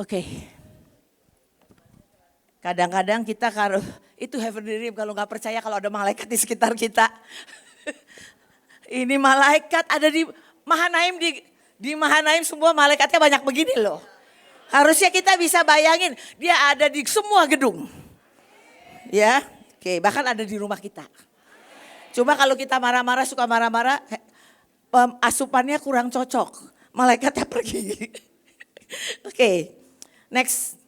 Oke. Kadang-kadang kita kalau itu heavenly realm, kalau nggak percaya kalau ada malaikat di sekitar kita. Ini malaikat ada di Mahanaim, di Mahanaim semua malaikatnya banyak begini loh. Harusnya kita bisa bayangin dia ada di semua gedung. Ya, oke, bahkan ada di rumah kita. Cuma kalau kita marah-marah, suka marah-marah, asupannya kurang cocok. Malaikatnya pergi. Oke, next.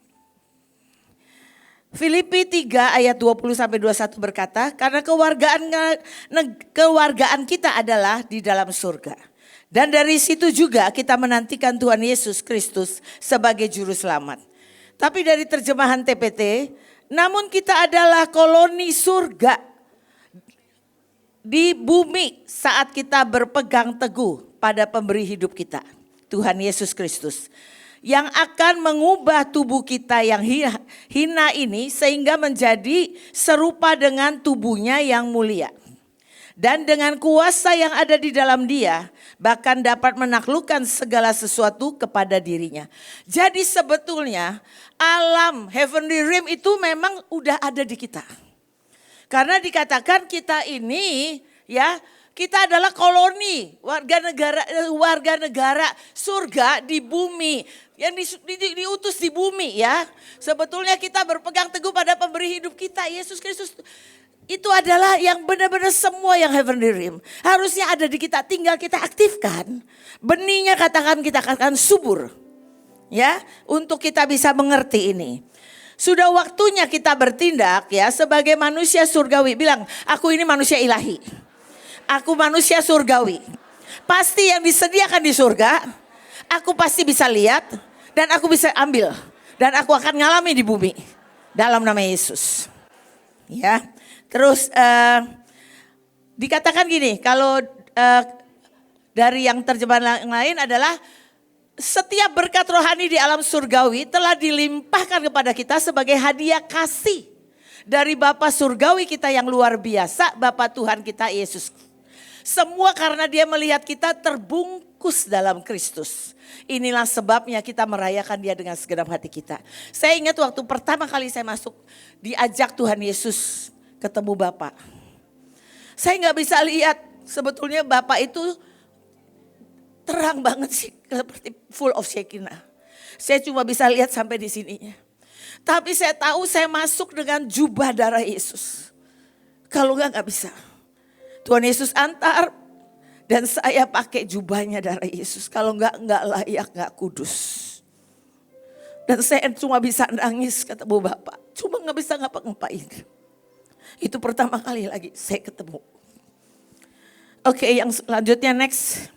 Filipi 3 ayat 20-21 berkata, karena kewargaan kita adalah di dalam surga. Dan dari situ juga kita menantikan Tuhan Yesus Kristus sebagai juru selamat. Tapi dari terjemahan TPT, namun kita adalah koloni surga di bumi saat kita berpegang teguh pada pemberi hidup kita, Tuhan Yesus Kristus. Yang akan mengubah tubuh kita yang hina ini sehingga menjadi serupa dengan tubuhnya yang mulia. Dan dengan kuasa yang ada di dalam dia bahkan dapat menaklukkan segala sesuatu kepada dirinya. Jadi sebetulnya alam heavenly realm itu memang udah ada di kita. Karena dikatakan kita ini ya, kita adalah koloni warga negara surga di bumi yang diutus di bumi ya. Sebetulnya kita berpegang teguh pada pemberi hidup kita, Yesus Kristus. Itu adalah yang benar-benar semua yang heavenly realm. Harusnya ada di kita, tinggal kita aktifkan. Benihnya kita katakan subur. Ya, untuk kita bisa mengerti ini. Sudah waktunya kita bertindak ya sebagai manusia surgawi. Bilang, aku ini manusia ilahi. Aku manusia surgawi. Pasti yang disediakan di surga, aku pasti bisa lihat dan aku bisa ambil. Dan aku akan ngalami di bumi. Dalam nama Yesus. Ya. Terus dikatakan gini, kalau dari yang terjemahan lain adalah setiap berkat rohani di alam surgawi telah dilimpahkan kepada kita sebagai hadiah kasih dari Bapa surgawi kita yang luar biasa, Bapa Tuhan kita Yesus. Semua karena dia melihat kita terbungkus dalam Kristus. Inilah sebabnya kita merayakan dia dengan segenap hati kita. Saya ingat waktu pertama kali saya masuk, diajak Tuhan Yesus ketemu Bapa. Saya gak bisa lihat sebetulnya Bapa itu terang banget sih, seperti full of Shekinah. Saya cuma bisa lihat sampai di sininya. Tapi saya tahu saya masuk dengan jubah darah Yesus. Kalau gak bisa. Tuhan Yesus antar dan saya pakai jubahnya darah Yesus. Kalau enggak layak, enggak kudus. Dan saya cuma bisa nangis ketemu Bapak. Cuma enggak bisa ngapa-ngapain. Itu pertama kali lagi saya ketemu. Oke, yang selanjutnya next.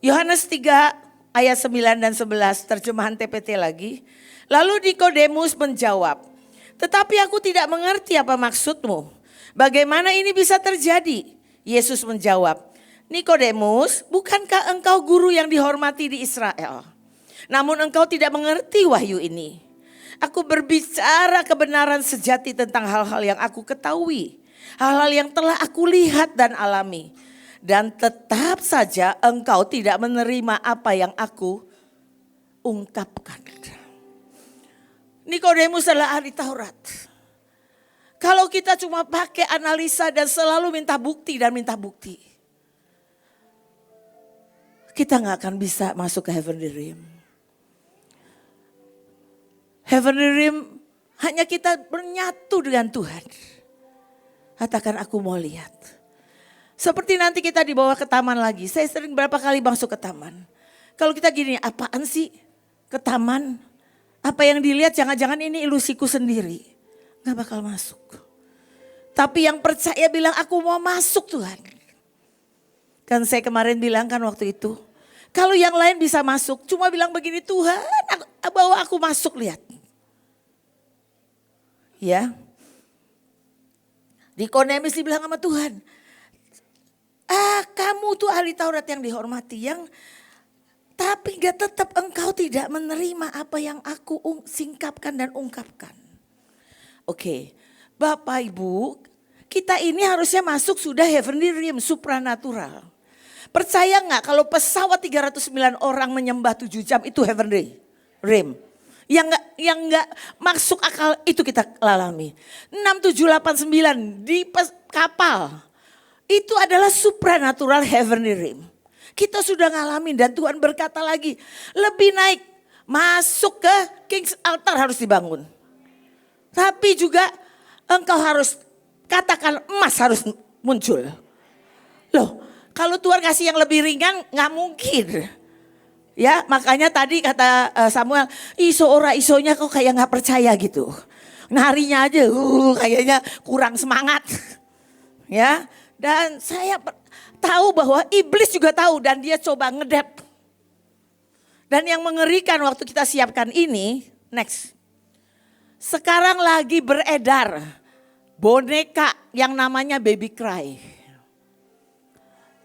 Yohanes 3 ayat 9 dan 11 terjemahan TPT lagi. Lalu Nikodemus menjawab, tetapi aku tidak mengerti apa maksudmu. Bagaimana ini bisa terjadi? Yesus menjawab, Nikodemus, bukankah engkau guru yang dihormati di Israel? Namun engkau tidak mengerti wahyu ini. Aku berbicara kebenaran sejati tentang hal-hal yang aku ketahui. Hal-hal yang telah aku lihat dan alami. Dan tetap saja engkau tidak menerima apa yang aku ungkapkan. Nikodemus adalah ahli Taurat. Kalau kita cuma pakai analisa dan selalu minta bukti dan minta bukti, kita gak akan bisa masuk ke heavenly realm. Heavenly realm hanya kita bernyatu dengan Tuhan. Katakan aku mau lihat. Seperti nanti kita dibawa ke taman lagi. Saya sering berapa kali masuk ke taman. Kalau kita gini, apaan sih ke taman? Apa yang dilihat jangan-jangan ini ilusiku sendiri. Gak bakal masuk. Tapi yang percaya bilang aku mau masuk Tuhan. Kan saya kemarin bilang kan waktu itu. Kalau yang lain bisa masuk cuma bilang begini, Tuhan bawa aku masuk lihat. Ya. Nikodemus dibilang sama Tuhan. Kamu tuh ahli Taurat yang dihormati. Tapi tetap engkau tidak menerima apa yang aku singkapkan dan ungkapkan. Oke, Bapak Ibu, kita ini harusnya masuk sudah heavenly realm, supranatural. Percaya gak kalau pesawat 309 orang menyembah 7 jam itu heavenly? Rem. Yang nggak masuk akal itu kita alami. 6, 7, 8, 9 di kapal. Itu adalah supranatural heavenly realm. Kita sudah ngalamin dan Tuhan berkata lagi, lebih naik, masuk ke King's Altar harus dibangun. Tapi juga engkau harus katakan emas harus muncul. Loh, kalau Tuhan kasih yang lebih ringan nggak mungkin. Ya, makanya tadi kata Samuel, isonya kok kayak nggak percaya gitu. Narinya aja kayaknya kurang semangat. Ya, dan saya tahu bahwa iblis juga tahu dan dia coba ngedep. Dan yang mengerikan waktu kita siapkan ini, next. Sekarang lagi beredar boneka yang namanya Baby Cry.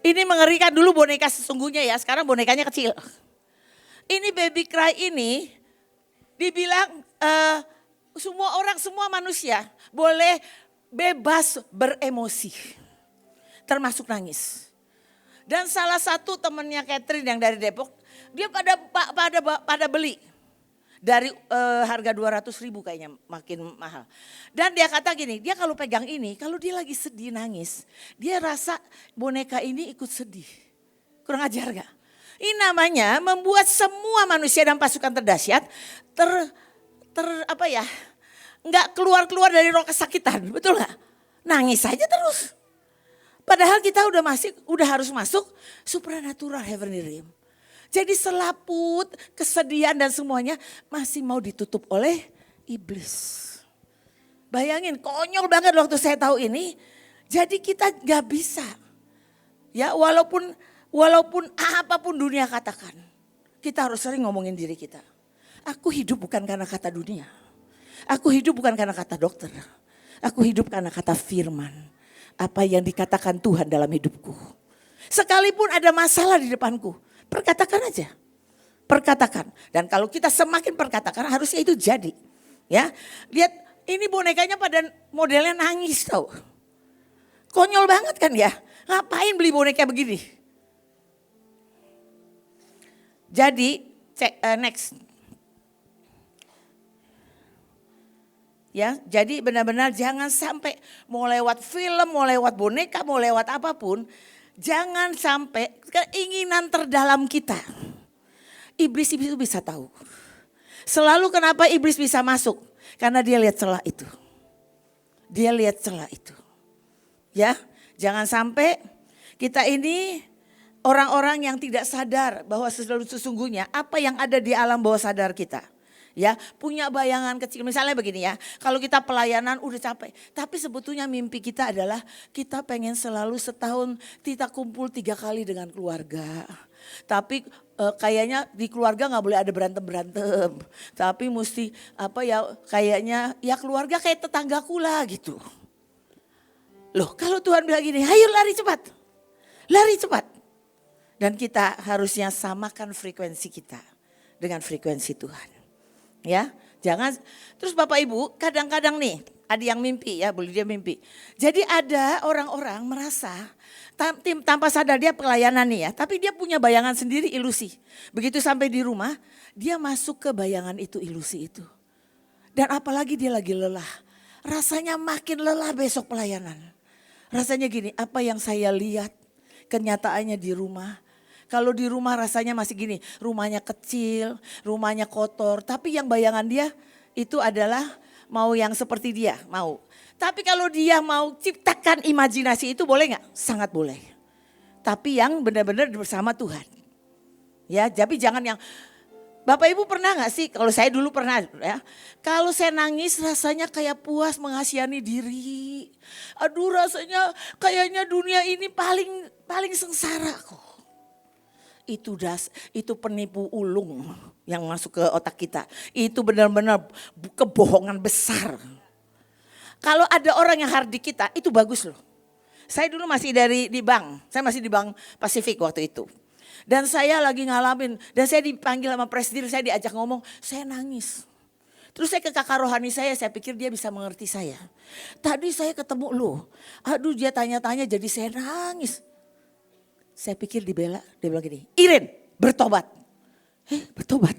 Ini mengerikan, dulu boneka sesungguhnya ya, sekarang bonekanya kecil. Ini Baby Cry ini dibilang semua manusia boleh bebas beremosi. Termasuk nangis. Dan salah satu temannya Catherine yang dari Depok, dia pada beli. Dari harga 200.000 kayaknya makin mahal. Dan dia kata gini, dia kalau pegang ini, kalau dia lagi sedih nangis, dia rasa boneka ini ikut sedih. Kurang ajar gak? Ini namanya membuat semua manusia dan pasukan terdahsyat nggak keluar dari roh kesakitan, betul nggak? Nangis saja terus. Padahal kita udah harus masuk supernatural heavenly realm. Jadi selaput, kesedihan dan semuanya masih mau ditutup oleh iblis. Bayangin, konyol banget waktu saya tahu ini. Jadi kita nggak bisa, ya walaupun apapun dunia katakan, kita harus sering ngomongin diri kita. Aku hidup bukan karena kata dunia. Aku hidup bukan karena kata dokter. Aku hidup karena kata firman. Apa yang dikatakan Tuhan dalam hidupku. Sekalipun ada masalah di depanku, perkatakan aja. Perkatakan. Dan kalau kita semakin perkatakan harusnya itu jadi. Ya, lihat ini bonekanya pada modelnya nangis tau. Konyol banget kan ya. Ngapain beli boneka begini? Jadi next. Ya, jadi benar-benar jangan sampai mau lewat film, mau lewat boneka, mau lewat apapun, jangan sampai keinginan terdalam kita. Iblis itu bisa tahu. Selalu kenapa iblis bisa masuk? Karena dia lihat celah itu. Dia lihat celah itu. Ya, jangan sampai kita ini orang-orang yang tidak sadar bahwa sesungguhnya apa yang ada di alam bawah sadar kita. Ya, punya bayangan kecil. Misalnya begini ya, kalau kita pelayanan udah capek. Tapi sebetulnya mimpi kita adalah kita pengen selalu setahun kita kumpul 3 kali dengan keluarga. Tapi kayaknya di keluarga gak boleh ada berantem-berantem. Tapi mesti kayaknya ya keluarga kayak tetanggaku lah gitu. Loh, kalau Tuhan bilang gini, ayo lari cepat. Lari cepat. Dan kita harusnya samakan frekuensi kita dengan frekuensi Tuhan. Ya, jangan. Terus Bapak Ibu, kadang-kadang nih ada yang mimpi ya, boleh dia mimpi. Jadi ada orang-orang merasa tanpa sadar dia pelayanan nih ya, tapi dia punya bayangan sendiri, ilusi. Begitu sampai di rumah, dia masuk ke bayangan itu, ilusi itu. Dan apalagi dia lagi lelah, rasanya makin lelah besok pelayanan. Rasanya gini, apa yang saya lihat kenyataannya di rumah. Kalau di rumah rasanya masih gini, rumahnya kecil, rumahnya kotor. Tapi yang bayangan dia itu adalah mau yang seperti dia, mau. Tapi kalau dia mau ciptakan imajinasi itu boleh gak? Sangat boleh. Tapi yang benar-benar bersama Tuhan. Ya, tapi jangan yang, Bapak Ibu pernah gak sih, kalau saya dulu pernah ya. Kalau saya nangis rasanya kayak puas mengasihani diri. Aduh rasanya kayaknya dunia ini paling sengsara kok. Itu penipu ulung yang masuk ke otak kita. Itu benar-benar kebohongan besar. Kalau ada orang yang hardik kita, itu bagus loh. Saya dulu masih di bank, saya masih di Bank Pasifik waktu itu. Dan saya lagi ngalamin, dan saya dipanggil sama presidir, saya diajak ngomong, saya nangis. Terus saya ke kakak rohani saya pikir dia bisa mengerti saya. Tadi saya ketemu lo, aduh dia tanya-tanya jadi saya nangis. Saya pikir dibela, dia bilang gini, Iren bertobat. Bertobat?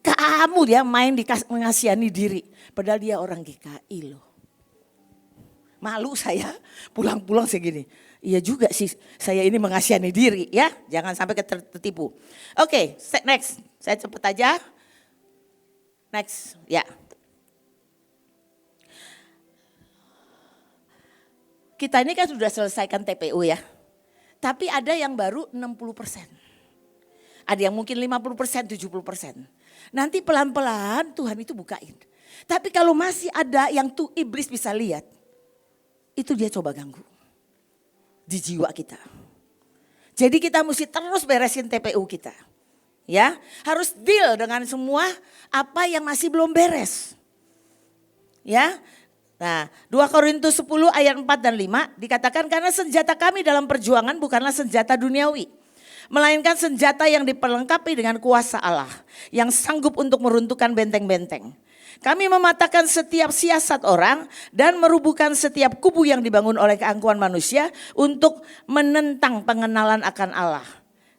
Kamu dia main mengasihani diri. Padahal dia orang GKI loh. Malu saya pulang-pulang segini. Iya juga sih saya ini mengasihani diri ya. Jangan sampai tertipu. Oke, next. Saya cepet aja. Next, ya. Kita ini kan sudah selesaikan TPU ya. Tapi ada yang baru 60%. Ada yang mungkin 50%, 70%. Nanti pelan-pelan Tuhan itu bukain. Tapi kalau masih ada yang tuh iblis bisa lihat. Itu dia coba ganggu. Di jiwa kita. Jadi kita mesti terus beresin TPU kita. Ya, harus deal dengan semua apa yang masih belum beres. Ya. Nah, 2 Korintus 10 ayat 4 dan 5 dikatakan karena senjata kami dalam perjuangan bukanlah senjata duniawi. Melainkan senjata yang diperlengkapi dengan kuasa Allah yang sanggup untuk meruntuhkan benteng-benteng. Kami mematahkan setiap siasat orang dan merubuhkan setiap kubu yang dibangun oleh keangkuhan manusia untuk menentang pengenalan akan Allah.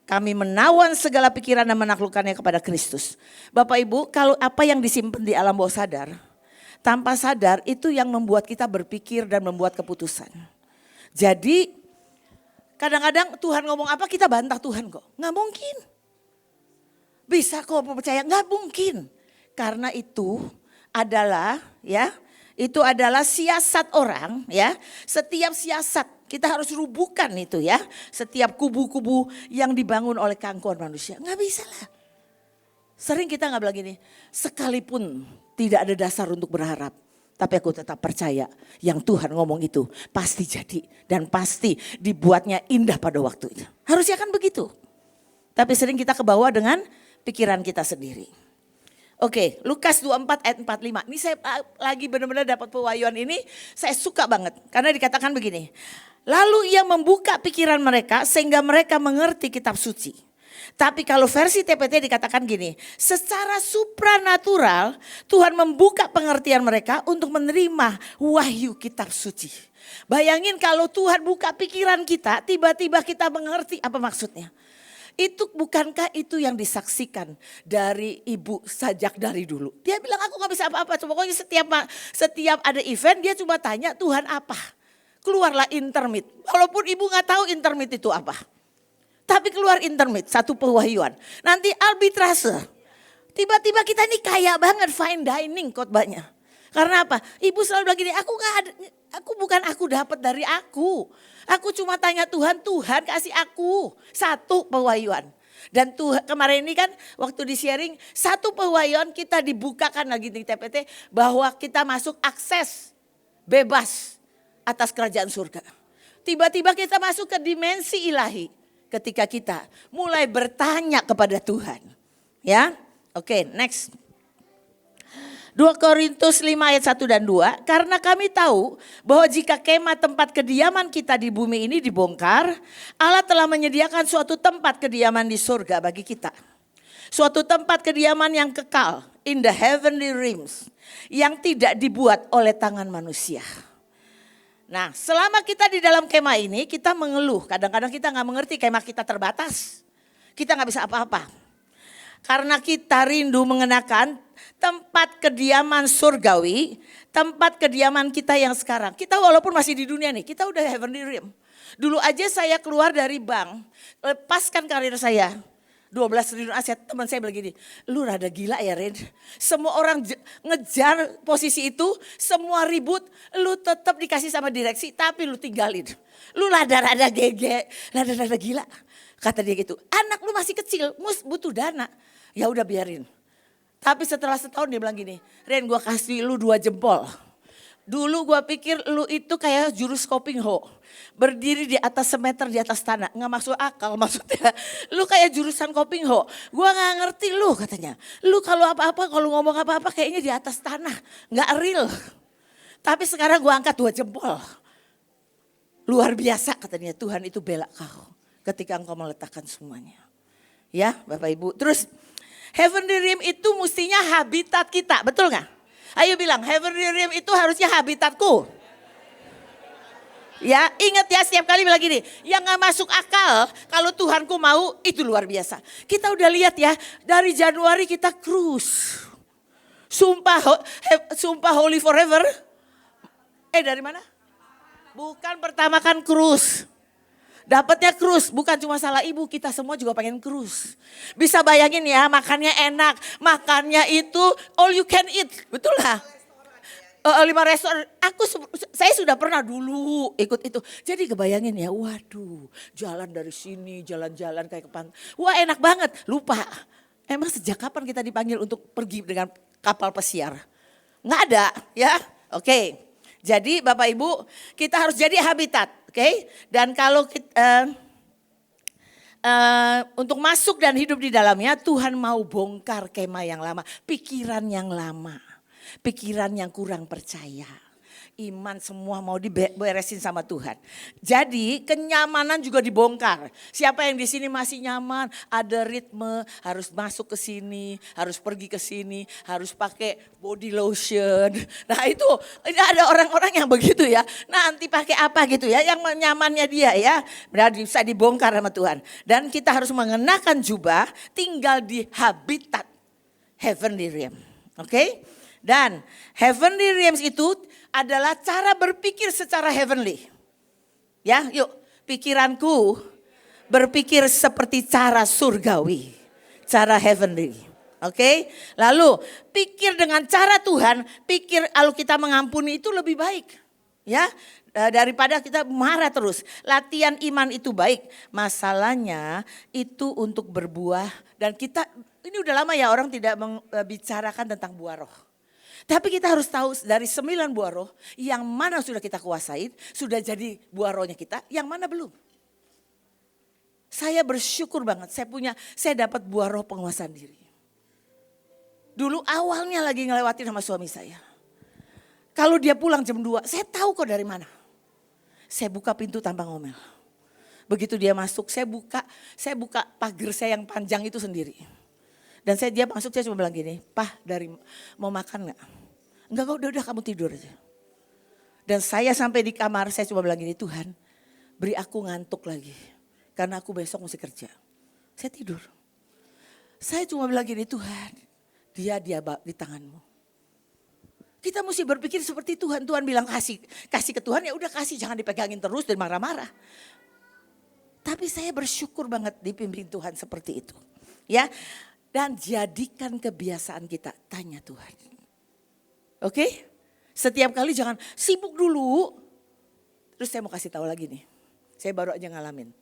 Kami menawan segala pikiran dan menaklukkannya kepada Kristus. Bapak Ibu, kalau apa yang disimpan di alam bawah sadar, tanpa sadar itu yang membuat kita berpikir dan membuat keputusan. Jadi kadang-kadang Tuhan ngomong apa kita bantah Tuhan kok. Nggak mungkin. Bisa kok percaya, nggak mungkin. Karena itu adalah siasat orang ya. Setiap siasat kita harus rubuhkan itu ya. Setiap kubu-kubu yang dibangun oleh keangkuhan manusia. Nggak bisa lah. Sering kita nggak bilang gini, sekalipun tidak ada dasar untuk berharap. Tapi aku tetap percaya yang Tuhan ngomong itu pasti jadi. Dan pasti dibuatnya indah pada waktunya. Harusnya kan begitu. Tapi sering kita kebawa dengan pikiran kita sendiri. Oke, Lukas 24 ayat 45. Ini saya lagi benar-benar dapat pewahyuan ini. Saya suka banget. Karena dikatakan begini. Lalu ia membuka pikiran mereka sehingga mereka mengerti kitab suci. Tapi kalau versi TPT dikatakan gini, secara supranatural Tuhan membuka pengertian mereka untuk menerima wahyu kitab suci. Bayangin kalau Tuhan buka pikiran kita, tiba-tiba kita mengerti apa maksudnya. Itu bukankah itu yang disaksikan dari ibu sejak dari dulu. Dia bilang aku gak bisa apa-apa, pokoknya setiap ada event dia cuma tanya Tuhan apa. Keluarlah intermit, walaupun ibu gak tahu intermit itu apa. Tapi keluar intermit, satu pewahyuan. Nanti arbitrase. Tiba-tiba kita ini kaya banget fine dining khotbahnya. Karena apa? Ibu selalu bilang gini, aku dapat dari aku. Aku cuma tanya Tuhan, Tuhan kasih aku satu pewahyuan. Dan kemarin ini kan waktu di sharing, satu pewahyuan kita dibukakan lagi di TPT. Bahwa kita masuk akses bebas atas kerajaan surga. Tiba-tiba kita masuk ke dimensi ilahi. Ketika kita mulai bertanya kepada Tuhan. Ya, oke, next. 2 Korintus 5 ayat 1 dan 2. Karena kami tahu bahwa jika kemah tempat kediaman kita di bumi ini dibongkar, Allah telah menyediakan suatu tempat kediaman di surga bagi kita. Suatu tempat kediaman yang kekal, in the heavenly realms, yang tidak dibuat oleh tangan manusia. Nah, selama kita di dalam kemah ini kita mengeluh. Kadang-kadang kita gak mengerti kemah kita terbatas. Kita gak bisa apa-apa. Karena kita rindu mengenakan tempat kediaman surgawi. Tempat kediaman kita yang sekarang. Kita walaupun masih di dunia nih, kita udah heavenly realm. Dulu aja saya keluar dari bank, lepaskan karir saya. 12 triliun aset, teman saya bilang gini, lu rada gila ya Ren. Semua orang ngejar posisi itu, semua ribut, lu tetap dikasih sama direksi tapi lu tinggalin. Lu rada-rada gege, rada-rada gila. Kata dia gitu, anak lu masih kecil, butuh dana. Ya udah biarin. Tapi setelah setahun dia bilang gini, Ren gua kasih lu 2 jempol. Dulu gua pikir lu itu kayak jurus Koping Ho. Berdiri di atas semeter di atas tanah. Gak masuk akal maksudnya. Lu kayak jurusan Koping Ho. Gua gak ngerti lu katanya. Lu kalau apa-apa, kalau ngomong apa-apa kayaknya di atas tanah. Gak real. Tapi sekarang gua angkat 2 jempol. Luar biasa katanya, Tuhan itu bela kau. Ketika engkau meletakkan semuanya. Ya Bapak Ibu. Terus heavenly realm itu mestinya habitat kita. Betul gak? Ayo bilang, heavenly realm itu harusnya habitatku. Ya, ingat ya setiap kali bilang gini, yang gak masuk akal kalau Tuhanku mau itu luar biasa. Kita udah lihat ya, dari Januari kita cruise. Sumpah Holy Forever. Dari mana? Bukan pertama kan cruise. Dapatnya cruise, bukan cuma salah ibu, kita semua juga pengen cruise. Bisa bayangin ya, makannya enak, makannya itu all you can eat, betul lah. 5 restoran, saya sudah pernah dulu ikut itu. Jadi kebayangin ya, waduh jalan dari sini, jalan-jalan kayak ke pantai. Wah enak banget, lupa. Emang sejak kapan kita dipanggil untuk pergi dengan kapal pesiar? Nggak ada ya, oke. Jadi Bapak Ibu kita harus jadi habitat, oke. Dan kalau kita, untuk masuk dan hidup di dalamnya Tuhan mau bongkar kemah yang lama, pikiran yang lama. Pikiran yang kurang percaya. Iman semua mau diberesin sama Tuhan. Jadi kenyamanan juga dibongkar. Siapa yang di sini masih nyaman, ada ritme, harus masuk ke sini, harus pergi ke sini, harus pakai body lotion. Nah itu ada orang-orang yang begitu ya. Nanti pakai apa gitu ya, yang nyamannya dia ya. Benar bisa dibongkar sama Tuhan. Dan kita harus mengenakan jubah, tinggal di habitat heavenly realm. Oke? Dan heavenly realms itu adalah cara berpikir secara heavenly. Ya, yuk pikiranku berpikir seperti cara surgawi, cara heavenly. Oke, lalu pikir dengan cara Tuhan, pikir kalau kita mengampuni itu lebih baik. Ya, daripada kita marah terus. Latihan iman itu baik. Masalahnya itu untuk berbuah dan kita ini udah lama ya orang tidak membicarakan tentang buah roh. Tapi kita harus tahu dari 9 buah roh yang mana sudah kita kuasain, sudah jadi buah rohnya kita, yang mana belum. Saya bersyukur banget saya dapat buah roh penguasaan diri. Dulu awalnya lagi ngelewatin sama suami saya. Kalau dia pulang jam 2, saya tahu kok dari mana. Saya buka pintu tanpa ngomel. Begitu dia masuk, saya buka pagar saya yang panjang itu sendiri. Dan dia masuk, saya cuma bilang gini, "Pah, mau makan gak?" "Enggak kok, udah kamu tidur aja." Dan saya sampai di kamar, saya cuma bilang gini, "Tuhan, beri aku ngantuk lagi. Karena aku besok mesti kerja." Saya tidur. Saya cuma bilang gini, "Tuhan, dia di tanganmu." Kita mesti berpikir seperti Tuhan. Tuhan bilang kasih ke Tuhan, ya udah kasih, jangan dipegangin terus dan marah-marah. Tapi saya bersyukur banget dipimpin Tuhan seperti itu. Ya. Dan jadikan kebiasaan kita tanya Tuhan. Oke? Setiap kali jangan sibuk dulu. Terus saya mau kasih tahu lagi nih. Saya baru aja ngalamin.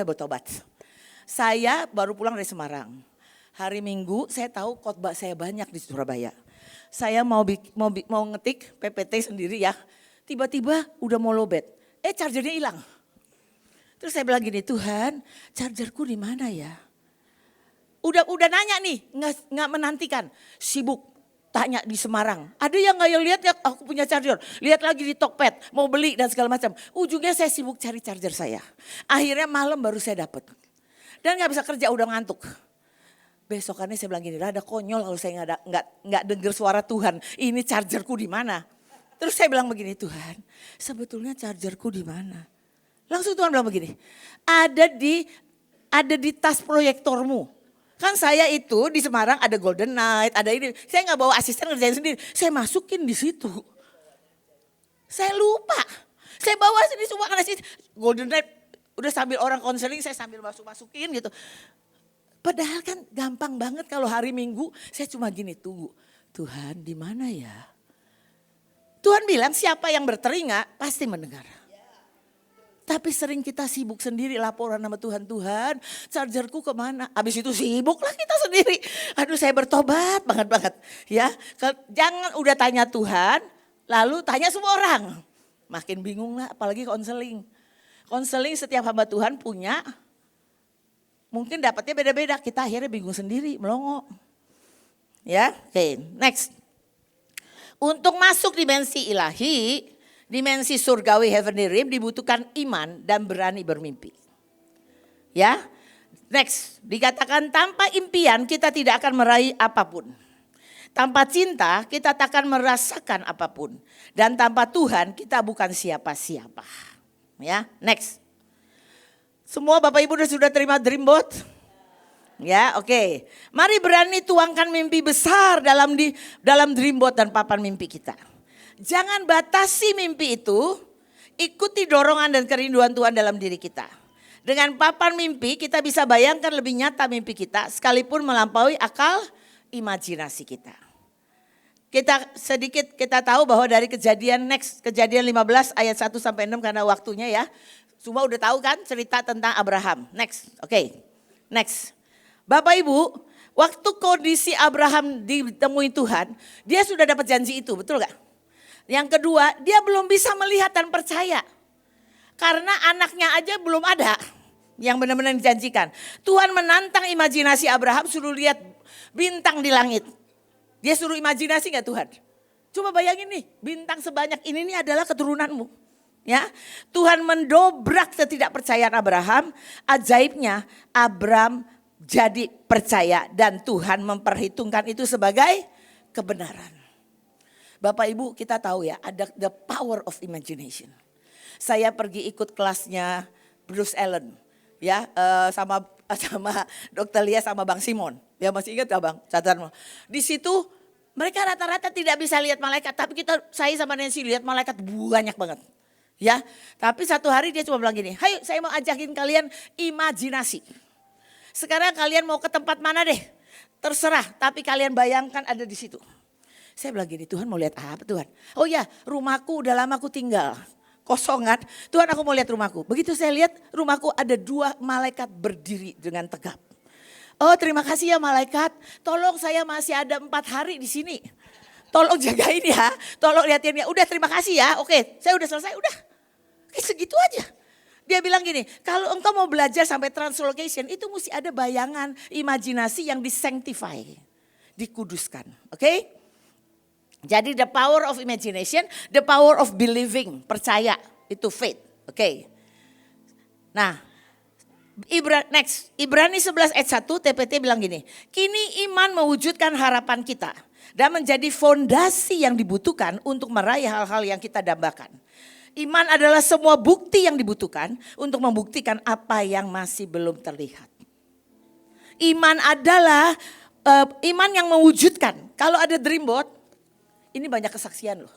Bertobat. Saya baru pulang dari Semarang. Hari Minggu saya tahu khotbah saya banyak di Surabaya. Saya mau ngetik PPT sendiri ya. Tiba-tiba udah mau lowbat. Chargernya hilang. Terus saya bilang gini, "Tuhan, chargerku di mana ya?" Udah nanya nih, nggak menantikan, sibuk tanya di Semarang. Ada yang nggak lihat ya aku punya charger, lihat lagi di Tokped, mau beli dan segala macam. Ujungnya saya sibuk cari charger saya. Akhirnya malam baru saya dapat. Dan nggak bisa kerja, udah ngantuk. Besokannya saya bilang gini, ada konyol kalau saya nggak dengar suara Tuhan. Ini chargerku di mana? Terus saya bilang begini, "Tuhan, sebetulnya chargerku di mana?" Langsung Tuhan bilang begini, ada di tas proyektormu. Kan saya itu di Semarang ada Golden Night, ada ini. Saya nggak bawa asisten ngerjain sendiri. Saya masukin di situ. Saya lupa. Saya bawa sini semua karena Golden Night udah sambil orang konseling, saya sambil masukin gitu. Padahal kan gampang banget kalau hari Minggu saya cuma gini, tunggu. Tuhan di mana ya? Tuhan bilang siapa yang bertelinga pasti mendengar. Tapi sering kita sibuk sendiri laporan sama Tuhan, "Tuhan chargerku kemana?" Habis itu sibuk lah kita sendiri. Aduh saya bertobat banget. Ya, jangan udah tanya Tuhan lalu tanya semua orang. Makin bingung lah apalagi konseling. Konseling setiap hamba Tuhan punya. Mungkin dapatnya beda-beda, kita akhirnya bingung sendiri, melongo. Ya, oke, next. Untuk masuk dimensi ilahi, dimensi surgawi heavenly realm dibutuhkan iman dan berani bermimpi. Ya, next. Dikatakan tanpa impian kita tidak akan meraih apapun. Tanpa cinta kita tak akan merasakan apapun. Dan tanpa Tuhan kita bukan siapa-siapa. Ya, next. Semua Bapak Ibu sudah terima Dreamboat? Ya, oke. Mari berani tuangkan mimpi besar dalam Dreamboat dan papan mimpi kita. Jangan batasi mimpi itu, ikuti dorongan dan kerinduan Tuhan dalam diri kita. Dengan papan mimpi kita bisa bayangkan lebih nyata mimpi kita sekalipun melampaui akal imajinasi kita. Kita tahu bahwa dari kejadian 15 ayat 1 sampai 6 karena waktunya ya. Semua udah tahu kan cerita tentang Abraham. Next. Next. Bapak Ibu, waktu kondisi Abraham ditemui Tuhan, dia sudah dapat janji itu, betul gak? Yang kedua, dia belum bisa melihat dan percaya. Karena anaknya aja belum ada yang benar-benar dijanjikan. Tuhan menantang imajinasi Abraham, suruh lihat bintang di langit. Dia suruh imajinasi gak Tuhan? Coba bayangin nih, bintang sebanyak ini adalah keturunanmu. Ya, Tuhan mendobrak ketidakpercayaan Abraham. Ajaibnya Abraham jadi percaya dan Tuhan memperhitungkan itu sebagai kebenaran. Bapak Ibu, kita tahu ya, ada the power of imagination. Saya pergi ikut kelasnya Bruce Allen, ya, sama Dr. Lia sama Bang Simon. Ya masih ingat gak Bang? Catatan. Di situ mereka rata-rata tidak bisa lihat malaikat, tapi saya sama Nancy lihat malaikat banyak banget. Ya, tapi satu hari dia cuma bilang gini, "Hayo, saya mau ajakin kalian imajinasi. Sekarang kalian mau ke tempat mana deh? Terserah, tapi kalian bayangkan ada di situ." Saya bilang gini, Tuhan mau lihat apa Tuhan? Oh ya, rumahku udah lama aku tinggal. Kosongan, Tuhan aku mau lihat rumahku. Begitu saya lihat rumahku ada 2 malaikat berdiri dengan tegap. Oh terima kasih ya malaikat, tolong saya masih ada 4 hari di sini. Tolong jagain ya, tolong lihatin ya. Udah terima kasih ya, oke saya udah selesai, udah. Segitu aja. Dia bilang gini, kalau engkau mau belajar sampai translocation itu mesti ada bayangan, imajinasi yang disanctify, dikuduskan, oke? Jadi the power of imagination, the power of believing, percaya, itu faith. Oke. Nah, Ibrani 11 ayat 1 TPT bilang gini, kini iman mewujudkan harapan kita dan menjadi fondasi yang dibutuhkan untuk meraih hal-hal yang kita dambakan. Iman adalah semua bukti yang dibutuhkan untuk membuktikan apa yang masih belum terlihat. Iman adalah iman yang mewujudkan. Kalau ada Dreamboat, ini banyak kesaksian loh.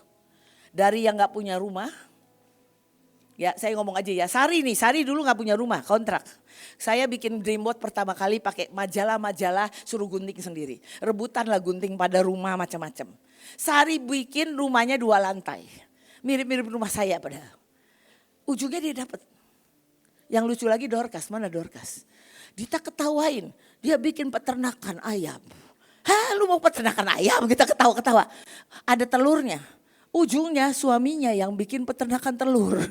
Dari yang gak punya rumah. Ya saya ngomong aja ya. Sari dulu gak punya rumah, kontrak. Saya bikin Dreamboat pertama kali pakai majalah-majalah suruh gunting sendiri. Rebutan lah gunting pada rumah macam-macam. Sari bikin rumahnya 2 lantai. Mirip-mirip rumah saya padahal. Ujungnya dia dapat. Yang lucu lagi Dorcas, mana Dorcas? Dita ketawain, dia bikin peternakan ayam. Hah lu mau peternakan ayam? Kita ketawa-ketawa. Ada telurnya. Ujungnya suaminya yang bikin peternakan telur.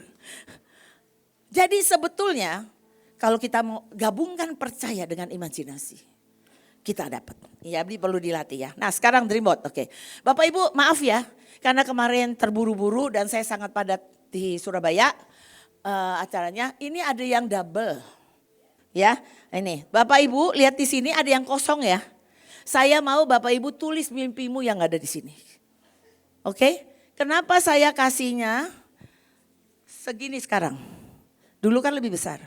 Jadi sebetulnya kalau kita mau gabungkan percaya dengan imajinasi. Kita dapat. Ya perlu dilatih ya. Nah sekarang Dreamboat, oke. Bapak Ibu maaf ya. Karena kemarin terburu-buru dan saya sangat padat di Surabaya. Acaranya ini ada yang double. Ya ini Bapak Ibu lihat di sini ada yang kosong ya. Saya mau Bapak Ibu tulis mimpimu yang ada di sini. Oke? Kenapa saya kasihnya segini sekarang? Dulu kan lebih besar.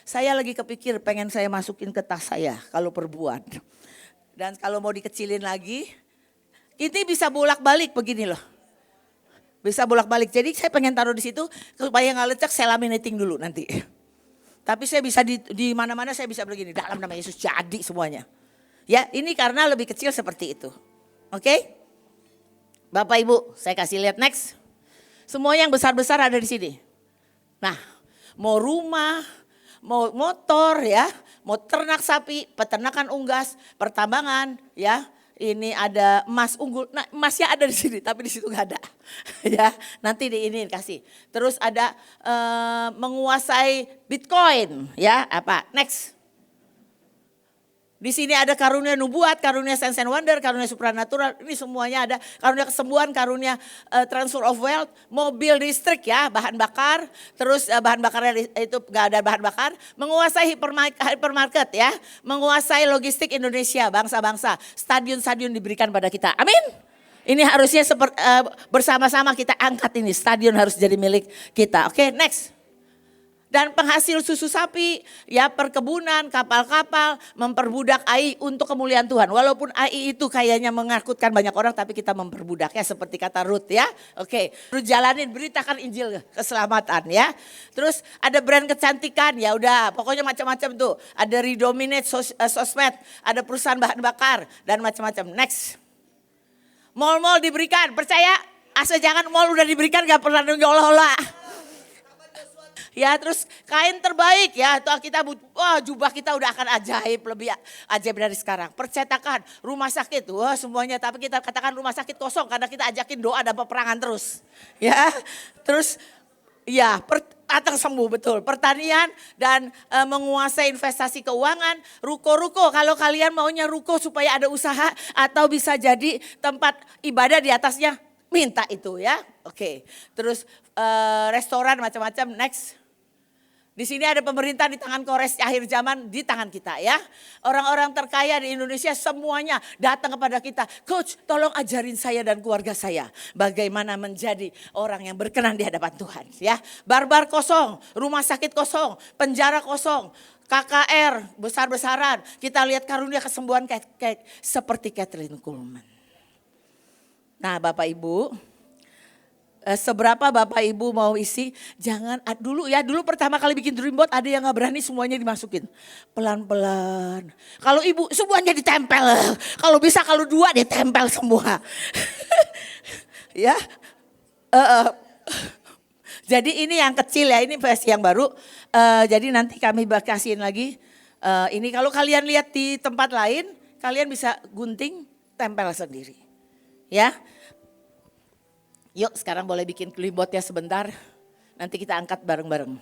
Saya lagi kepikir pengen saya masukin ke tas saya kalau perbuan. Dan kalau mau dikecilin lagi, ini bisa bolak-balik begini loh. Bisa bolak-balik. Jadi saya pengen taruh di situ supaya nggak lecek, saya laminating dulu nanti. Tapi saya bisa di mana-mana saya bisa begini. Dalam nama Yesus jadi semuanya. Ya ini karena lebih kecil seperti itu. Oke? Bapak Ibu saya kasih lihat next. Semua yang besar-besar ada di sini. Nah mau rumah, mau motor ya, mau ternak sapi, peternakan unggas, pertambangan ya. Ini ada emas unggul, nah emasnya ada di sini tapi di situ nggak ada. Ya nanti ini kasih. Terus ada menguasai Bitcoin ya apa next. Di sini ada karunia nubuat, karunia sense and wonder, karunia supranatural, ini semuanya ada. Karunia kesembuhan, karunia transfer of wealth, mobil listrik ya, bahan bakar. Terus bahan bakarnya itu gak ada bahan bakar. Menguasai hypermarket ya, menguasai logistik Indonesia, bangsa-bangsa. Stadion-stadion diberikan pada kita, amin. Ini harusnya bersama-sama kita angkat ini, stadion harus jadi milik kita. Oke, next. Dan penghasil susu sapi, ya perkebunan, kapal-kapal, memperbudak AI untuk kemuliaan Tuhan. Walaupun AI itu kayaknya menakutkan banyak orang, tapi kita memperbudaknya seperti kata Ruth ya. Oke, Ruth jalanin, beritakan Injil keselamatan ya. Terus ada brand kecantikan, ya udah pokoknya macam-macam tuh. Ada Redominate sosmed, ada perusahaan bahan bakar dan macam-macam. Next. Mall-mall diberikan, percaya? Asal jangan mall udah diberikan gak pernah nyolah-olah. Ya terus kain terbaik ya, atau kita wah jubah kita udah akan ajaib, lebih ajaib dari sekarang. Percetakan, rumah sakit, wah semuanya, tapi kita katakan rumah sakit kosong karena kita ajakin doa dan peperangan terus. Ya, terus ya datang sembuh betul. Pertanian dan menguasai investasi keuangan, ruko-ruko. Kalau kalian maunya ruko supaya ada usaha atau bisa jadi tempat ibadah di atasnya, minta itu ya. Oke, terus restoran macam-macam. Next. Di sini ada pemerintah di tangan Kores akhir zaman di tangan kita ya. Orang-orang terkaya di Indonesia semuanya datang kepada kita. Coach, tolong ajarin saya dan keluarga saya bagaimana menjadi orang yang berkenan di hadapan Tuhan ya. Barbar kosong, rumah sakit kosong, penjara kosong, KKR besar-besaran. Kita lihat karunia kesembuhan kayak seperti Catherine Kuhlman. Nah, Bapak Ibu, seberapa Bapak Ibu mau isi, jangan dulu pertama kali bikin dreamboat ada yang gak berani semuanya dimasukin. Pelan-pelan. Kalau ibu semuanya ditempel. Kalau bisa kalau 2 ditempel semua. Ya. Jadi ini yang kecil ya, ini versi yang baru. Jadi nanti kami kasihin lagi. Ini kalau kalian lihat di tempat lain, kalian bisa gunting, tempel sendiri. Ya. Yuk sekarang boleh bikin klibotnya sebentar, nanti kita angkat bareng-bareng.